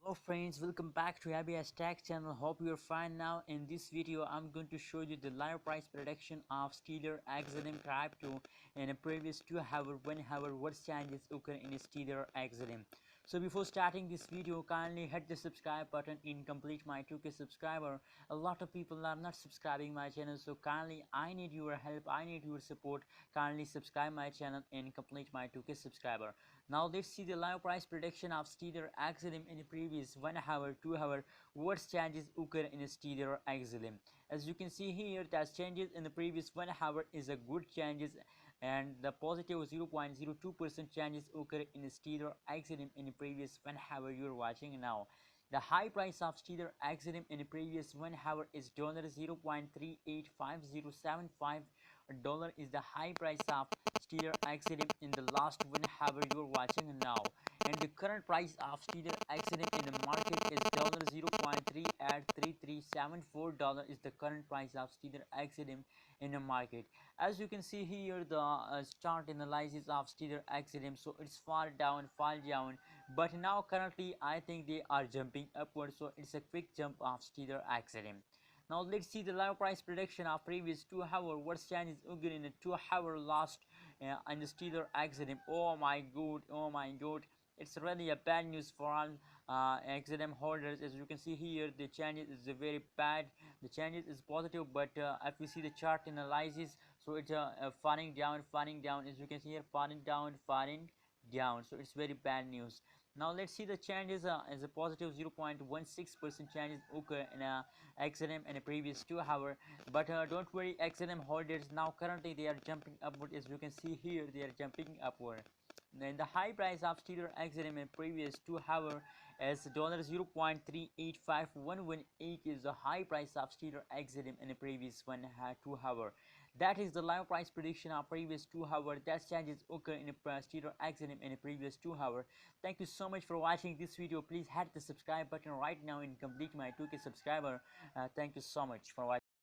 Hello friends, welcome back to ABS Tech channel. Hope you're fine now. In this video, I'm going to show you the live price prediction of Stellar XLM crypto in a previous 2 hour, 1 hour, what changes occur in Stellar XLM. So before starting this video, kindly hit the subscribe button and complete my 2K subscriber. A lot of people are not subscribing my channel, so kindly I need your help, I need your support. Kindly subscribe my channel and complete my 2K subscriber. Now let's see the live price prediction of Stellar XLM in the previous 1 hour, 2 hour, what changes occur in Stellar XLM. As you can see here, that changes in the previous 1 hour is a good changes, and the positive 0.02% changes occur in Stellar XLM in the previous 1 hour you're watching now. The high price of Stellar XLM in the previous 1 hour is $0.385075. Dollar is the high price of Stellar XLM in the last 1 hour you're watching now. And the current price of Stellar XLM in the market is $0.383374. Is the current price of Stellar XLM in the market. As you can see here, the chart analysis of Stellar XLM, so it's fall down, but now currently I think they are jumping upward, so it's a quick jump of Stellar XLM. Now let's see the live price prediction of previous 2 hour. What changes occur in a 2 hour last in the Stellar XLM. Oh my god, it's really a bad news for all XLM holders. As you can see here, the changes is very bad. The changes is positive, but if we see the chart analysis, so it's falling down. As you can see here, falling down. So it's very bad news. Now let's see the changes as a positive 0.16% changes occur in a XLM in a previous 2 hour. But don't worry, XLM holders, now currently they are jumping upward. As you can see here, they are jumping upward. Then the high price of Stellar XLM in previous 2 hour is $0.385118 is the high price of Stellar XLM in the previous 2 hour. That is the live price prediction of previous 2 hour. That changes occur in a Stellar XLM in a previous 2 hour. Thank you so much for watching this video. Please hit the subscribe button right now and complete my 2K subscriber. Thank you so much for watching.